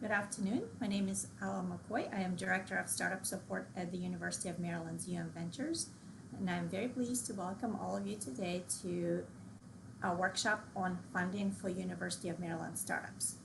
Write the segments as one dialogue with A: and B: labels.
A: Good afternoon. My name is Ala McCoy. I am Director of Startup Support at the University of Maryland's Ventures, and I'm very pleased to welcome all of you today to a workshop on funding for University of Maryland startups.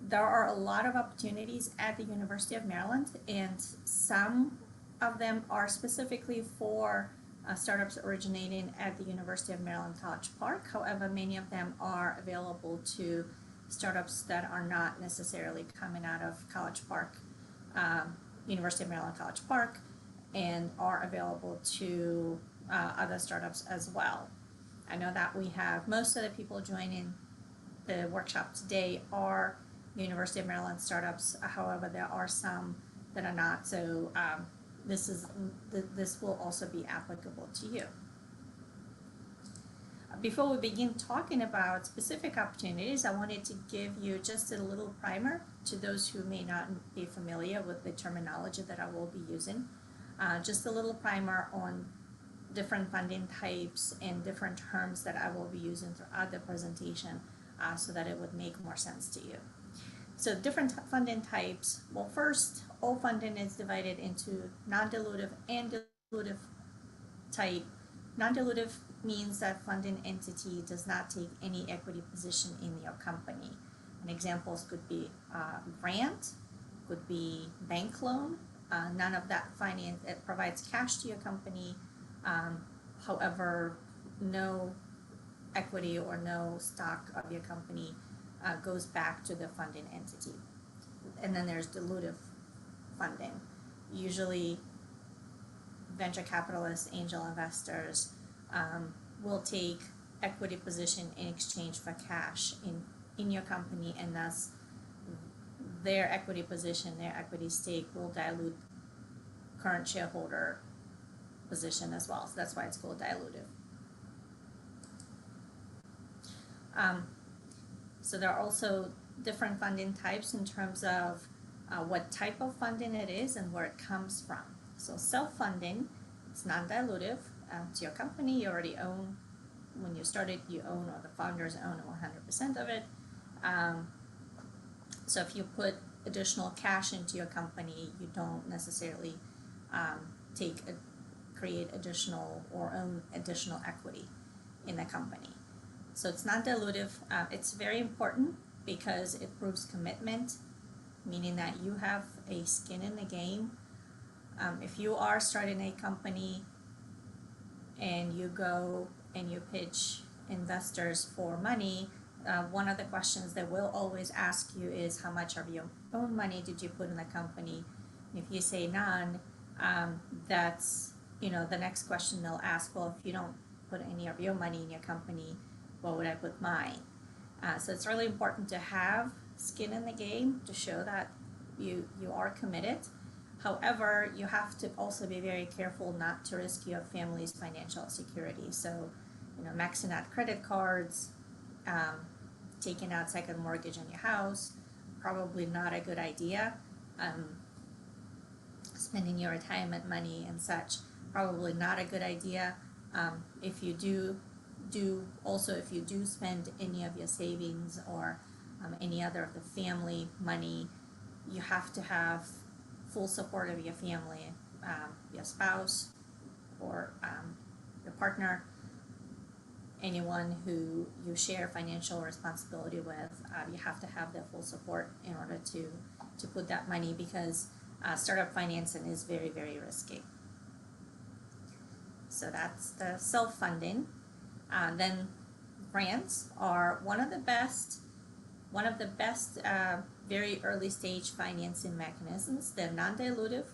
A: There are a lot of opportunities at the University of Maryland, and some of them are specifically for startups originating at the University of Maryland College Park. However, many of them are available to startups that are not necessarily coming out of College Park, University of Maryland College Park, and are available to other startups as well. I know that we have most of the people joining the workshop today are University of Maryland startups. However, there are some that are not, so this will also be applicable to you. Before we begin talking about specific opportunities, I wanted to give you just a little primer to those who may not be familiar with the terminology that I will be using. Just a little primer on different funding types and different terms that I will be using throughout the presentation so that it would make more sense to you. So different funding types. Well, first, all funding is divided into non-dilutive and dilutive type. Non-dilutive means that funding entity does not take any equity position in your company. And examples could be grant, could be bank loan. None of that finance, it provides cash to your company. However, no equity or no stock of your company goes back to the funding entity. And then there's dilutive funding. Usually venture capitalists, angel investors will take equity position in exchange for cash in your company, and thus their equity position, their equity stake will dilute current shareholder position as well. So that's why it's called dilutive. So there are also different funding types in terms of what type of funding it is and where it comes from. So self-funding, it's non-dilutive to your company. You already own, when you started, you own, or the founders own 100% of it. So if you put additional cash into your company, you don't necessarily create additional or own additional equity in the company. So it's non-dilutive. It's very important because it proves commitment, meaning that you have a skin in the game. If you are starting a company and you go and you pitch investors for money, one of the questions they will always ask you is how much of your own money did you put in the company? And if you say none, that's, the next question they'll ask, well, if you don't put any of your money in your company, what would I put mine? So it's really important to have skin in the game to show that you are committed. However, you have to also be very careful not to risk your family's financial security. So, maxing out credit cards, taking out second mortgage on your house, probably not a good idea. Spending your retirement money and such, probably not a good idea. If you do spend any of your savings or any other of the family money, you have to have full support of your family, your spouse or your partner, anyone who you share financial responsibility with. You have to have their full support in order to put that money, because startup financing is very, very risky. So that's the self-funding. Then grants are one of the best very early stage financing mechanisms. They're non-dilutive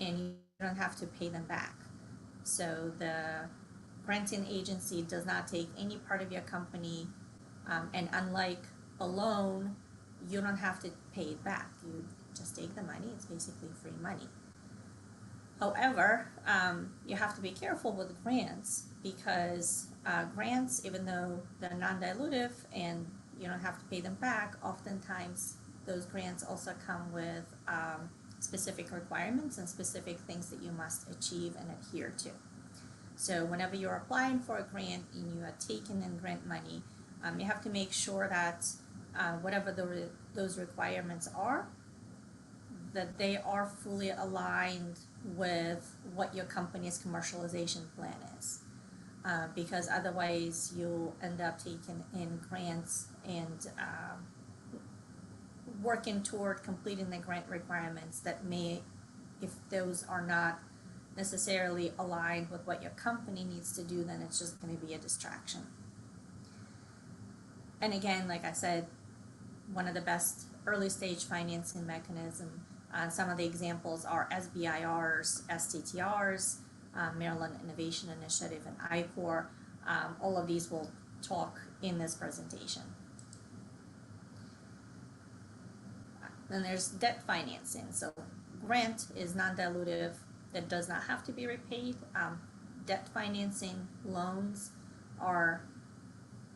A: and you don't have to pay them back. So the granting agency does not take any part of your company, and unlike a loan, you don't have to pay it back. You just take the money. It's basically free money. However, you have to be careful with grants, because grants, even though they're non-dilutive and you don't have to pay them back, oftentimes those grants also come with specific requirements and specific things that you must achieve and adhere to. So whenever you're applying for a grant and you are taking in grant money, you have to make sure that whatever those requirements are, that they are fully aligned with what your company's commercialization plan is. Because otherwise you'll end up taking in grants and working toward completing the grant requirements that may, if those are not necessarily aligned with what your company needs to do, then it's just going to be a distraction. And again, like I said, one of the best early stage financing mechanism, some of the examples are SBIRs, STTRs, Maryland Innovation Initiative, and ICOR. All of these will talk in this presentation. Then there's debt financing. So grant is non-dilutive, that does not have to be repaid. Debt financing loans are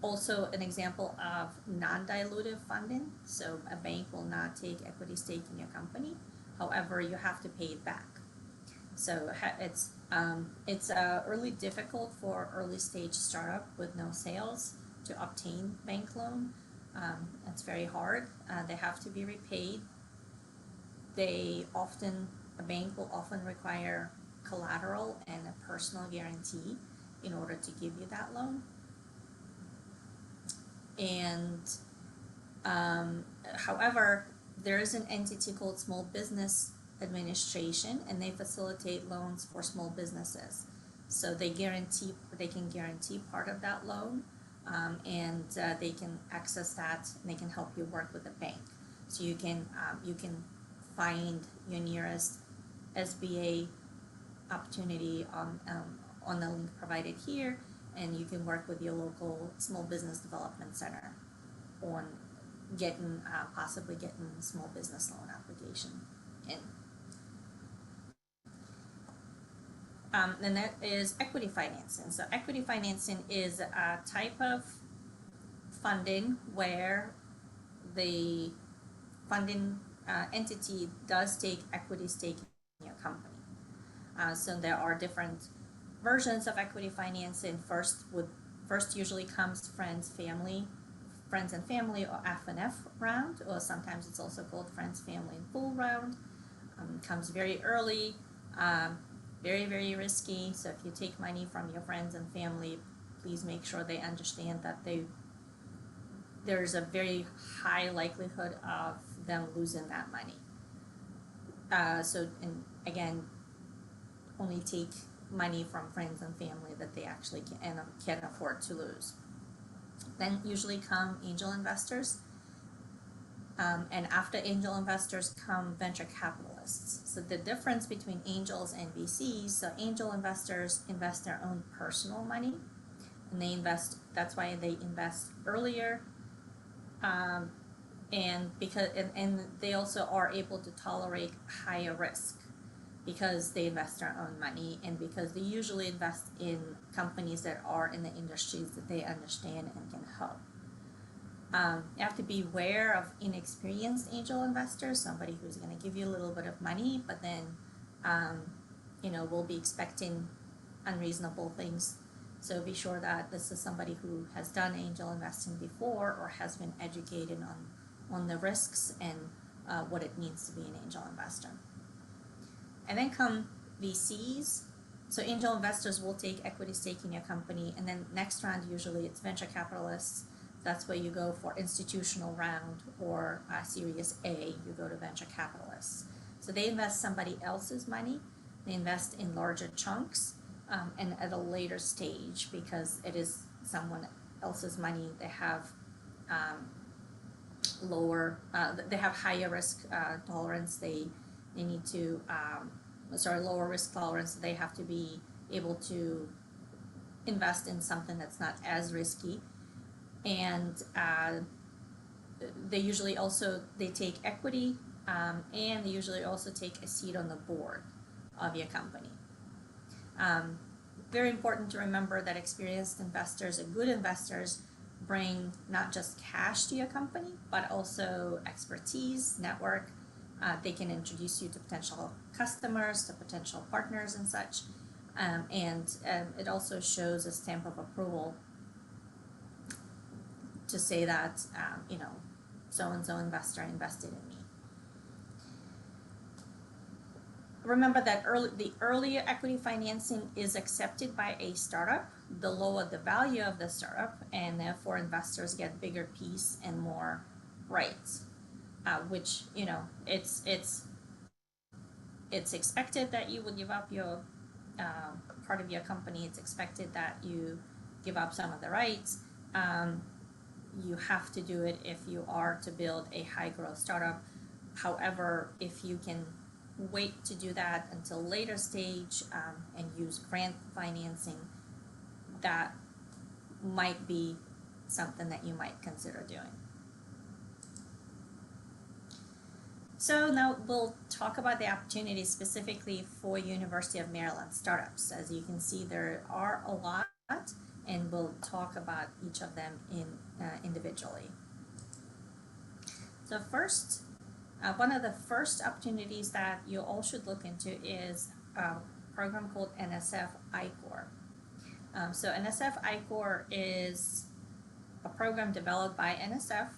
A: also an example of non-dilutive funding. So a bank will not take equity stake in your company. However, you have to pay it back. So it's really difficult for early stage startup with no sales to obtain bank loan. It's very hard. They have to be repaid. A bank will often require collateral and a personal guarantee in order to give you that loan. And however, there is an entity called Small Business Administration, and they facilitate loans for small businesses. So they can guarantee part of that loan, and they can access that, and they can help you work with the bank. So you can find your nearest SBA opportunity on the link provided here, and you can work with your local small business development center on possibly getting a small business loan application in. Then there is equity financing. So equity financing is a type of funding where the funding entity does take equity stake in your company. So there are different versions of equity financing. First usually comes friends and family, or F&F round, or sometimes it's also called friends, family, and full round. Comes very early, very, very risky. So if you take money from your friends and family, please make sure they understand that there's a very high likelihood of them losing that money. And again, only take money from friends and family that they actually can afford to lose. Then usually come angel investors, and after angel investors come venture capitalists. So the difference between angels and VCs, so angel investors invest their own personal money, and that's why they invest earlier, and they also are able to tolerate higher risk because they invest their own money, and because they usually invest in companies that are in the industries that they understand and can help. You have to be aware of inexperienced angel investors, somebody who's going to give you a little bit of money, but then, will be expecting unreasonable things. So be sure that this is somebody who has done angel investing before or has been educated on the risks and what it means to be an angel investor. And then come VCs. So angel investors will take equity stake in your company, and then next round usually it's venture capitalists. That's where you go for institutional round, or Series A, you go to venture capitalists. So they invest somebody else's money. They invest in larger chunks and at a later stage, because it is someone else's money. They have they have higher risk tolerance. They need to lower risk tolerance. They have to be able to invest in something that's not as risky. And they usually also take equity, and they usually also take a seat on the board of your company. Very important to remember that experienced investors and good investors bring not just cash to your company, but also expertise, network. They can introduce you to potential customers, to potential partners and such. And it also shows a stamp of approval to say that, so-and-so investor invested in me. Remember that the earlier equity financing is accepted by a startup, the lower the value of the startup, and therefore investors get bigger piece and more rights, which, you know, it's expected that you would give up your part of your company. It's expected that you give up some of the rights. You have to do it if you are to build a high growth startup. However, if you can wait to do that until later stage and use grant financing, that might be something that you might consider doing. So now we'll talk about the opportunities specifically for University of Maryland startups. As you can see, there are a lot, and we'll talk about each of them individually. So first, one of the first opportunities that you all should look into is a program called NSF ICOR. So NSF ICOR is a program developed by NSF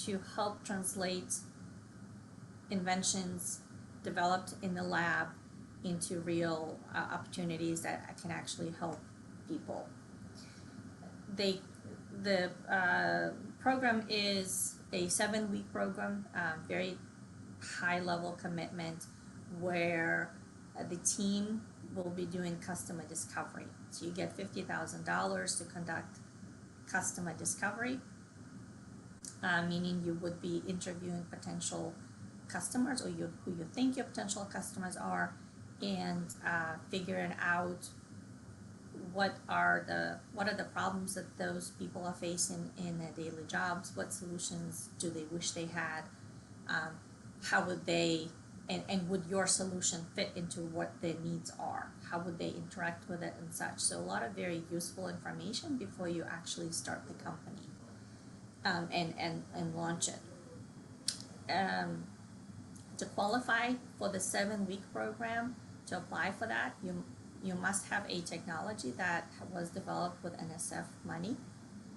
A: to help translate inventions developed in the lab into real opportunities that can actually help people. The program is a 7-week program, very high level commitment, where the team will be doing customer discovery. So you get $50,000 to conduct customer discovery, meaning you would be interviewing potential customers, or who you think your potential customers are, and figuring out what are the problems that those people are facing in their daily jobs, what solutions do they wish they had, how would they, and would your solution fit into what their needs are, how would they interact with it and such. So a lot of very useful information before you actually start the company and launch it. To qualify for the 7-week program, to apply for that, you must have a technology that was developed with NSF money,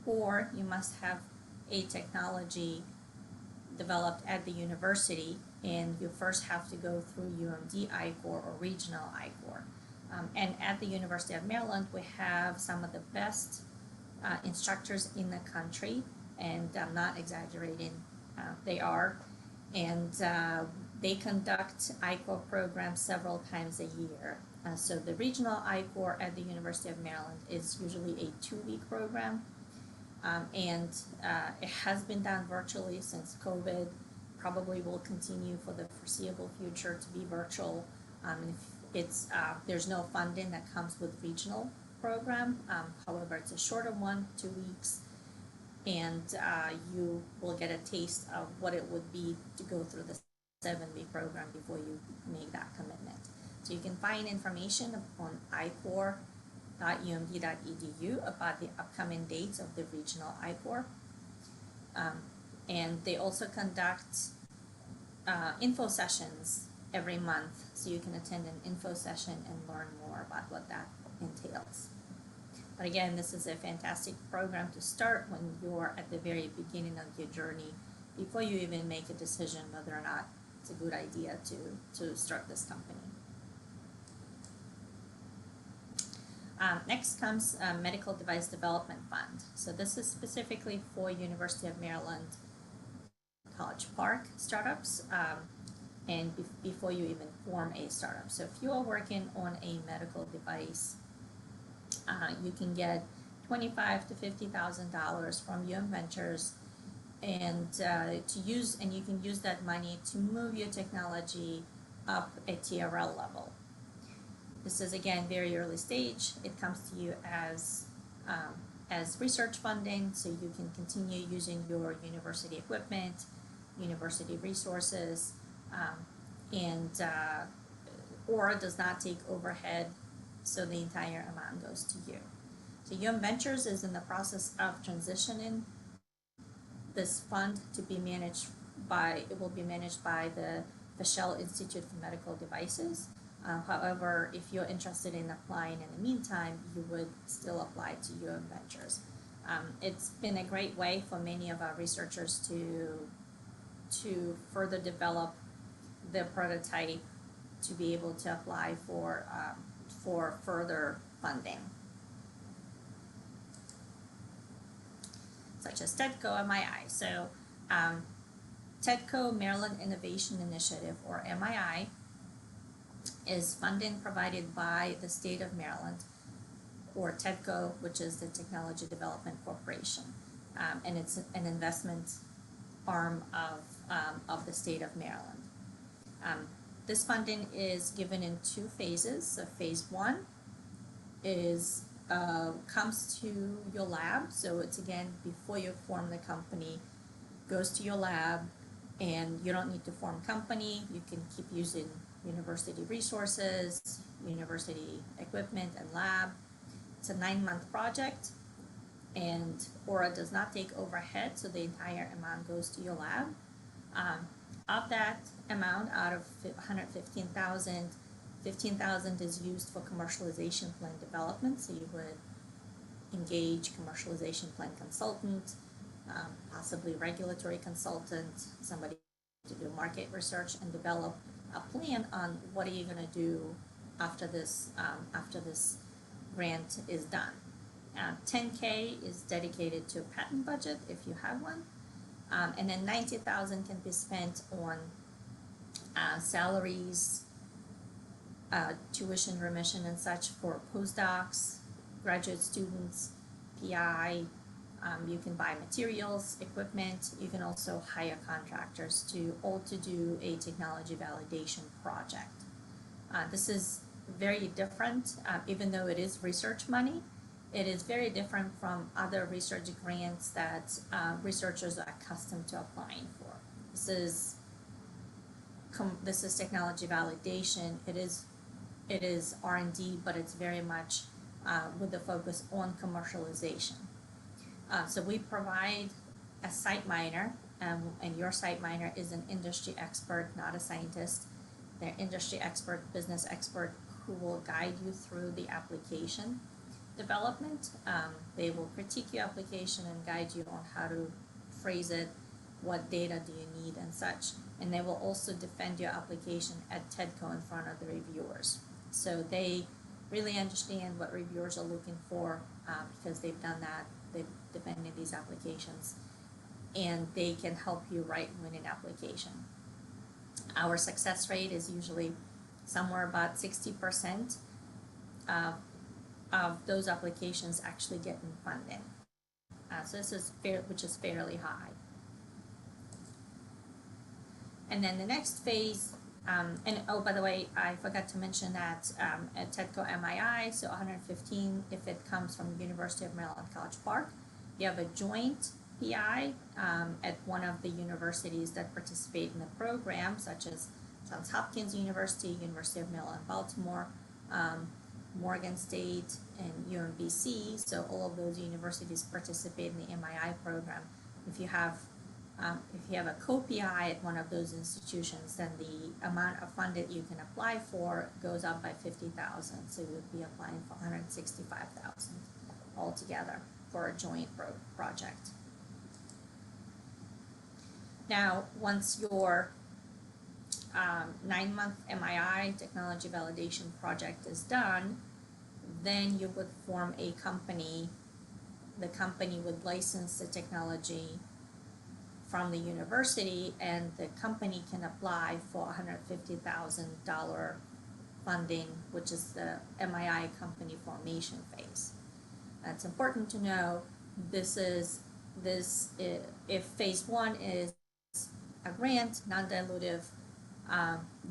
A: or you must have a technology developed at the university, and you first have to go through UMD ICOR or regional ICOR. And at the University of Maryland, we have some of the best instructors in the country, and I'm not exaggerating, they are. And they conduct ICOR programs several times a year. So the regional ICOR at the University of Maryland is usually a 2-week program, and it has been done virtually since COVID, probably will continue for the foreseeable future to be virtual. There's no funding that comes with regional program, however it's a shorter one, 2 weeks, and you will get a taste of what it would be to go through the 7-week program before you make that commitment. So you can find information on icor.umd.edu about the upcoming dates of the regional ICOR. And they also conduct info sessions every month, so you can attend an info session and learn more about what that entails. But again, this is a fantastic program to start when you're at the very beginning of your journey, before you even make a decision whether or not it's a good idea to start this company. Next comes Medical Device Development Fund. So this is specifically for University of Maryland College Park startups, and before you even form a startup. So if you are working on a medical device, you can get $25,000 to $50,000 from UM Ventures, and you can use that money to move your technology up a TRL level. This is again very early stage. It comes to you as research funding, so you can continue using your university equipment, university resources, or does not take overhead, so the entire amount goes to you. So UM Ventures is in the process of transitioning this fund to be managed by, it will be managed by the Fischel Institute for Medical Devices. However, if you're interested in applying in the meantime, you would still apply to UM Ventures. It's been a great way for many of our researchers to further develop their prototype to be able to apply for further funding, such as TEDCO MII. So TEDCO Maryland Innovation Initiative, or MII, is funding provided by the state of Maryland, or TEDCO, which is the Technology Development Corporation, and it's an investment arm of the state of Maryland. This funding is given in two phases. So phase one is comes to your lab. So it's, again, before you form the company, goes to your lab, and you don't need to form company. You can keep using university resources, university equipment and lab. It's a 9-month project, and Aura does not take overhead, so the entire amount goes to your lab. Of that amount, out of $115,000, $15,000 is used for commercialization plan development. So you would engage commercialization plan consultant, possibly regulatory consultant, somebody to do market research and develop a plan on what are you going to do after this grant is done. $10K is dedicated to a patent budget if you have one, and then $90,000 can be spent on salaries, tuition remission and such for postdocs, graduate students, PI. You can buy materials, equipment. You can also hire contractors to do a technology validation project. This is very different, even though it is research money. It is very different from other research grants that researchers are accustomed to applying for. This is technology validation. It is R&D, but it's very much with the focus on commercialization. So we provide a site miner, and your site miner is an industry expert, not a scientist. They're industry expert, business expert, who will guide you through the application development. They will critique your application and guide you on how to phrase it, what data do you need and such. And they will also defend your application at TEDCO in front of the reviewers. So they really understand what reviewers are looking for, because they've done that. They've defended these applications, and they can help you write winning application. Our success rate is usually somewhere about 60% of those applications actually getting funding. So this is which is fairly high. And then the next phase, and oh, by the way, I forgot to mention that at TEDCO MII, so 115 if it comes from the University of Maryland College Park. You have a joint PI at one of the universities that participate in the program, such as Johns Hopkins University, University of Maryland, Baltimore, Morgan State, and UMBC. So all of those universities participate in the MII program. If you have a co-PI at one of those institutions, then the amount of fund that you can apply for goes up by $50,000. So you would be applying for $165,000 altogether for a joint project. Now, once your 9-month MII technology validation project is done, then you would form a company. The company would license the technology from the university, and the company can apply for $150,000 funding, which is the MII company formation phase. It's important to know if phase one is a grant, non-dilutive,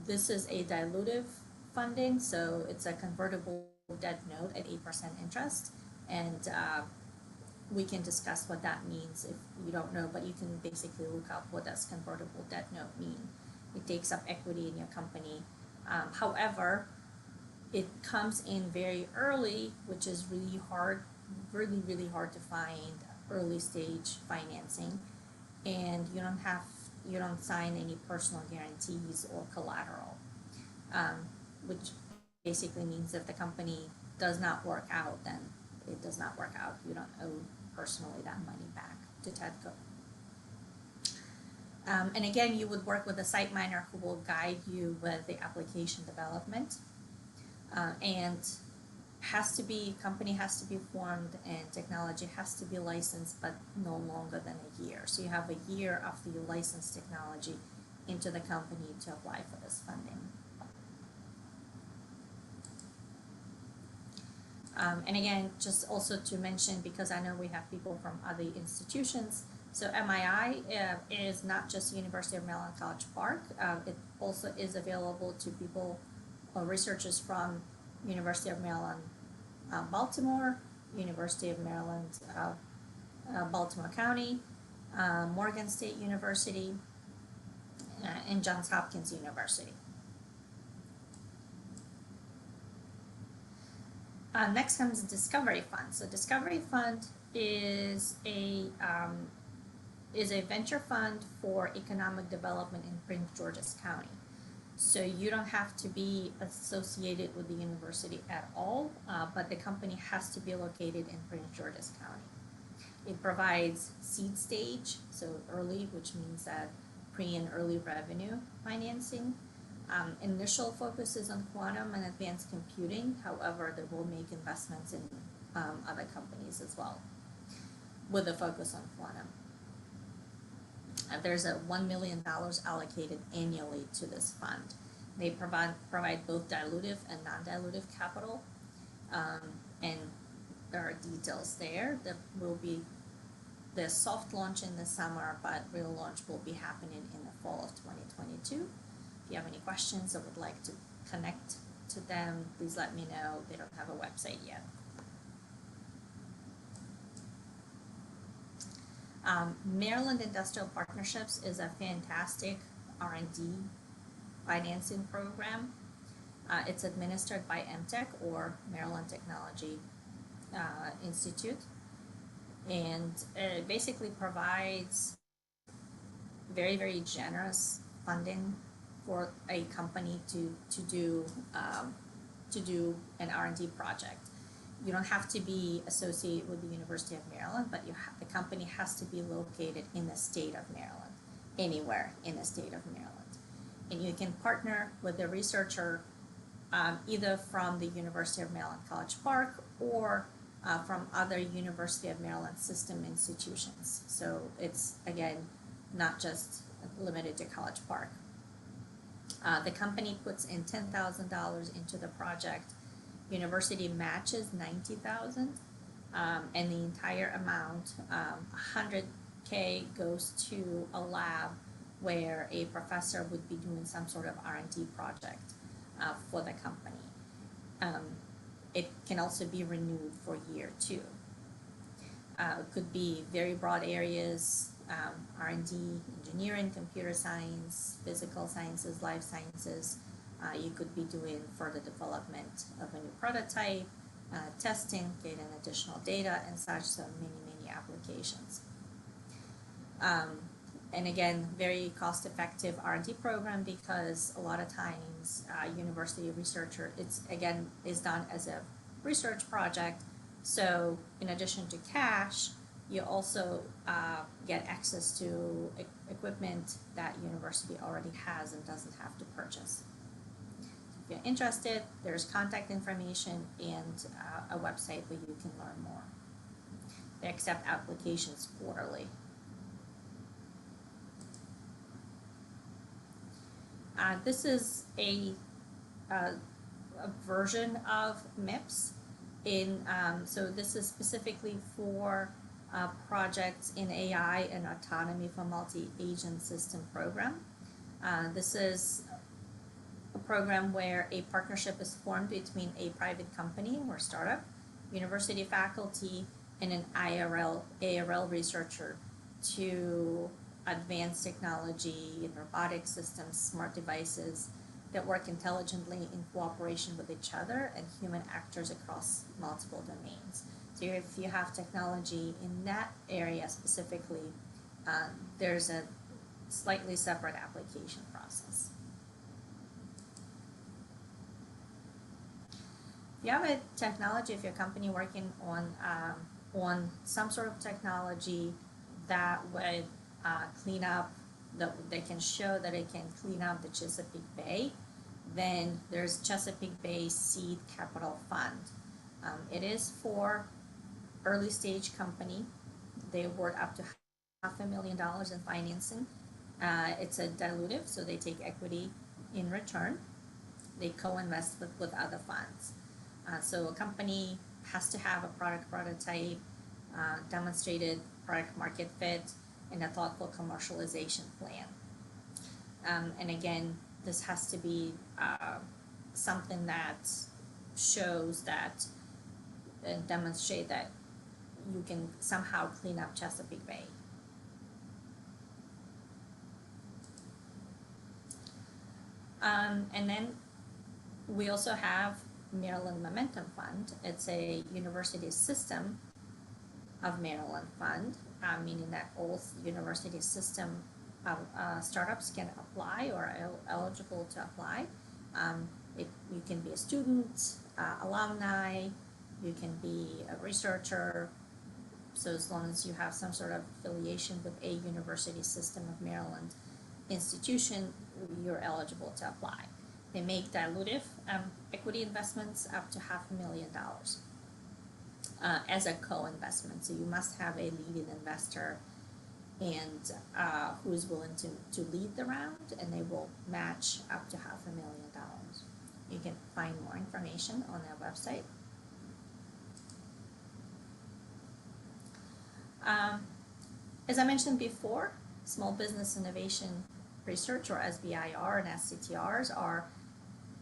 A: this is a dilutive funding, so it's a convertible debt note at 8% interest, and we can discuss what that means if you don't know, but you can basically look up what does convertible debt note mean. It takes up equity in your company. However, it comes in very early, which is really hard to find early stage financing, and you don't sign any personal guarantees or collateral, which basically means if the company does not work out, then it does not work out. You don't owe personally that money back to TEDCO. And again, you would work with a site miner who will guide you with the application development. And company has to be formed and technology has to be licensed, but no longer than a year. So you have a year after you license technology into the company to apply for this funding. And again, just also to mention, because I know we have people from other institutions, so MII is not just University of Maryland College Park. It also is available to people, researchers from University of Maryland Baltimore, University of Maryland Baltimore County, Morgan State University, and Johns Hopkins University. Next comes Discovery Fund. So Discovery Fund is a venture fund for economic development in Prince George's County. So you don't have to be associated with the university at all, but the company has to be located in Prince George's County. It provides seed stage, so early, which means that pre and early revenue financing. Initial focus is on quantum and advanced computing. However, they will make investments in other companies as well, with a focus on quantum. There's a $1 million allocated annually to this fund. They provide both dilutive and non-dilutive capital, and there are details there. There will be the soft launch in the summer, but real launch will be happening in the fall of 2022. If you have any questions or would like to connect to them, please let me know. They don't have a website yet. Maryland Industrial Partnerships is a fantastic R&D financing program. It's administered by MTech, or Maryland Technology Institute, and it basically provides very, very generous funding for a company to do an R&D project. You don't have to be associated with the University of Maryland, but the company has to be located in the state of Maryland, anywhere in the state of Maryland. And you can partner with a researcher either from the University of Maryland College Park or from other University of Maryland system institutions. So it's, again, not just limited to College Park. The company puts in $10,000 into the project. University matches $90,000, and the entire amount, $100K, goes to a lab where a professor would be doing some sort of R&D project for the company. It can also be renewed for year 2. It could be very broad areas, R&D, engineering, computer science, physical sciences, life sciences. You could be doing further development of a new prototype, testing, getting additional data and such, so many applications. And again, very cost-effective R&D program, because a lot of times university researcher, is done as a research project. So in addition to cash, you also get access to equipment that university already has and doesn't have to purchase. If you're interested, there's contact information and a website where you can learn more. They accept applications quarterly. This is a version of MIPS. So this is specifically for projects in AI and autonomy for multi-agent system program. This is a program where a partnership is formed between a private company or startup, university faculty, and an ARL researcher to advance technology in robotic systems, smart devices that work intelligently in cooperation with each other and human actors across multiple domains. So if you have technology in that area specifically, there's a slightly separate application process. If you have a technology, if you're a company working on on some sort of technology that would clean up, that they can show that it can clean up the Chesapeake Bay, then there's Chesapeake Bay Seed Capital Fund. It is for early stage company. They award up to $500,000 in financing. It's a dilutive, so they take equity in return. They co-invest with other funds. So a company has to have a product prototype, demonstrated product market fit, and a thoughtful commercialization plan. And again, this has to be something that shows that and demonstrate that you can somehow clean up Chesapeake Bay. And then we also have Maryland Momentum Fund. It's a university system of Maryland fund, meaning that all university system startups can apply or are eligible to apply. You can be a student, alumni, you can be a researcher, so as long as you have some sort of affiliation with a university system of Maryland institution, you're eligible to apply. They make dilutive equity investments up to $500,000 as a co-investment. So you must have a leading investor and who is willing to lead the round, and they will match up to $500,000. You can find more information on their website. As I mentioned before, Small Business Innovation Research, or SBIR, and SCTRs are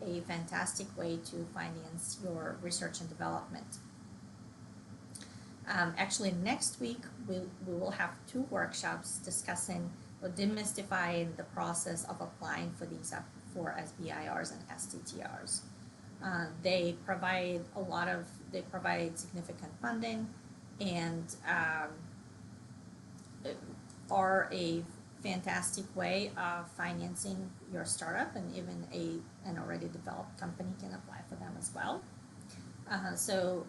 A: a fantastic way to finance your research and development. Actually, next week we will have 2 workshops discussing or demystifying the process of applying for these for SBIRs and STTRs. They provide significant funding and are a fantastic way of financing your startup, and even an already developed company can apply for them as well. So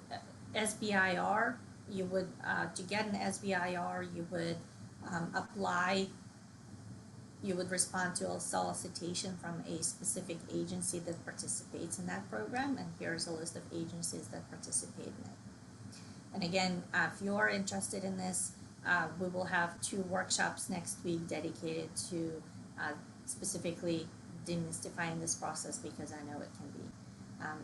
A: SBIR, you would to get an SBIR, you would apply. You would respond to a solicitation from a specific agency that participates in that program, and here's a list of agencies that participate in it. And again, if you're interested in this, we will have 2 workshops next week dedicated to specifically demystifying this process, because I know it can be,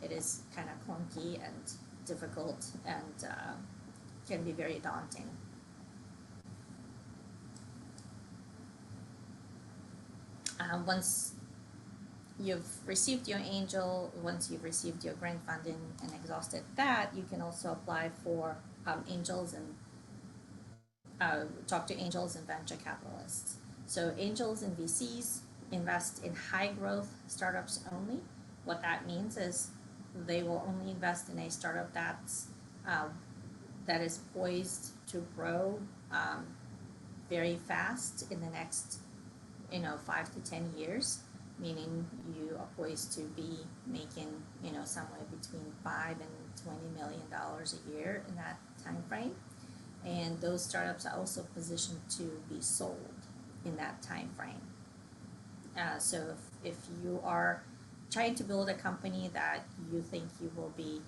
A: it is kind of clunky and difficult and can be very daunting. Once you've received your angel, once you've received your grant funding and exhausted that, you can also apply for angels and talk to angels and venture capitalists. So angels and VCs invest in high growth startups only. What that means is they will only invest in a startup that is poised to grow very fast in the next 5 to 10 years, meaning you are poised to be making somewhere between $5 and $20 million a year in that time frame. And those startups are also positioned to be sold in that time frame. So if you are trying to build a company that you think you will be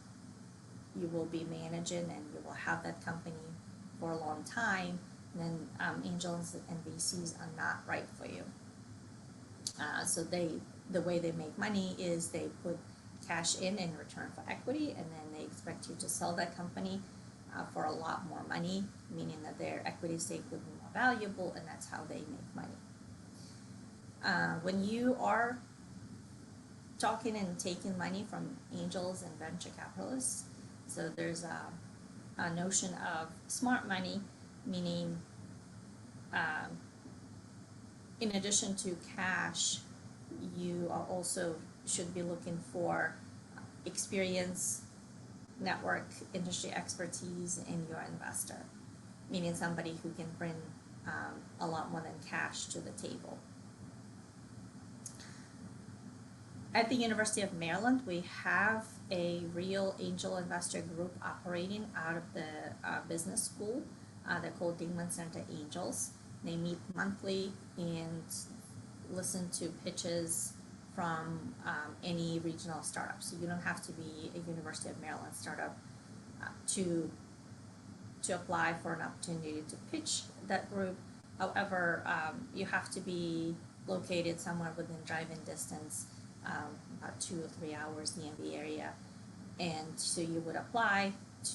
A: managing, and you will have that company for a long time, then angels and VCs are not right for you. So the way they make money is they put cash in return for equity, and then they expect you to sell that company for a lot more money, meaning that their equity stake would be more valuable, and that's how they make money. When you are talking and taking money from angels and venture capitalists, so there's a notion of smart money, meaning in addition to cash, you are also should be looking for experience, network, industry expertise in your investor, meaning somebody who can bring a lot more than cash to the table. At the University of Maryland, we have a real angel investor group operating out of the business school. They're called Dingman Center Angels. They meet monthly and listen to pitches from any regional startup. So you don't have to be a University of Maryland startup to apply for an opportunity to pitch that group. However, you have to be located somewhere within driving distance, about 2 or 3 hours in the area. And so you would apply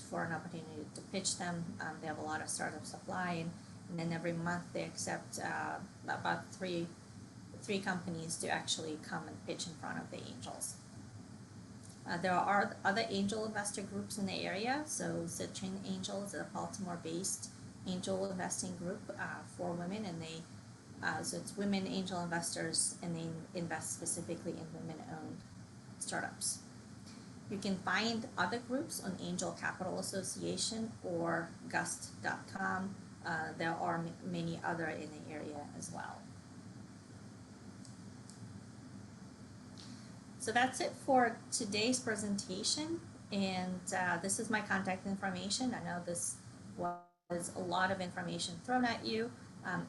A: for an opportunity to pitch them. They have a lot of startups applying, and then every month they accept about three companies to actually come and pitch in front of the angels. There are other angel investor groups in the area. So Citrin Angels is a Baltimore-based angel investing group for women, and they so it's women angel investors, and they invest specifically in women-owned startups. You can find other groups on Angel Capital Association or Gust.com. There are many other in the area as well. So that's it for today's presentation, and this is my contact information. I know this was a lot of information thrown at you.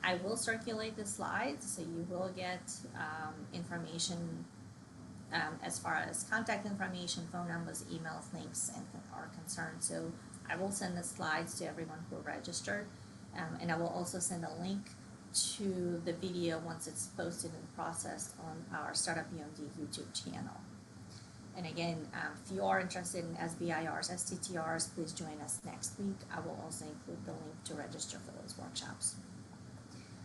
A: I will circulate the slides, so you will get information as far as contact information, phone numbers, emails, links, and are concerned. So I will send the slides to everyone who registered, and I will also send a link to the video once it's posted and processed on our Startup UMD YouTube channel. And again, if you are interested in SBIRs, STTRs, please join us next week. I will also include the link to register for those workshops.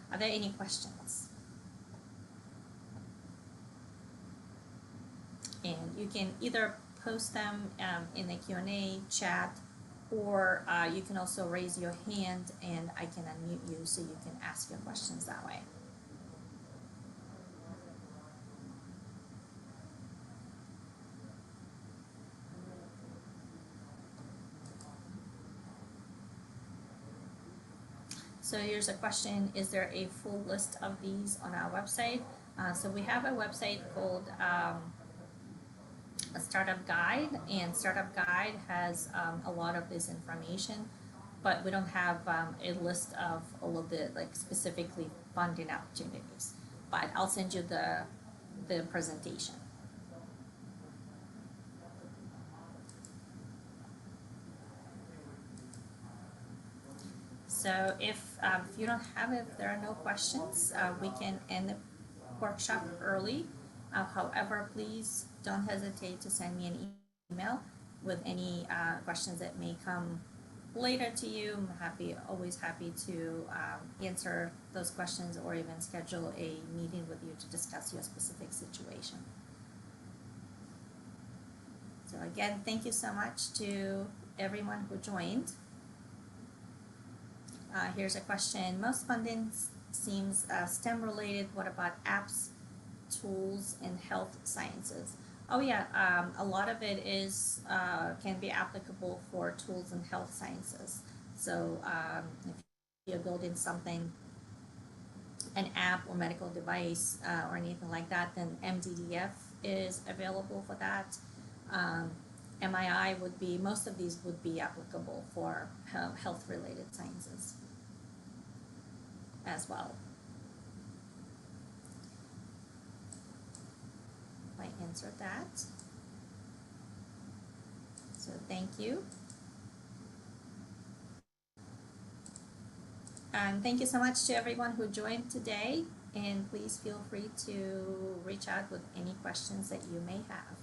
A: Are there any questions? And you can either post them in the Q&A chat, or you can also raise your hand and I can unmute you so you can ask your questions that way. So here's a question: is there a full list of these on our website? So we have a website called a Startup Guide, and Startup Guide has a lot of this information, but we don't have a list of all of the specifically funding opportunities. But I'll send you the presentation. So if you don't have it, if there are no questions, we can end the workshop early. However, please don't hesitate to send me an email with any questions that may come later to you. I'm always happy to answer those questions, or even schedule a meeting with you to discuss your specific situation. So again, thank you so much to everyone who joined. Here's a question: most funding seems STEM related. What about apps, tools, and health sciences? Oh yeah, a lot of it is can be applicable for tools and health sciences. So if you're building something, an app or medical device or anything like that, then MDDF is available for that. MII would be, most of these would be applicable for health related sciences as well. I answered that. So thank you. And thank you so much to everyone who joined today, and please feel free to reach out with any questions that you may have.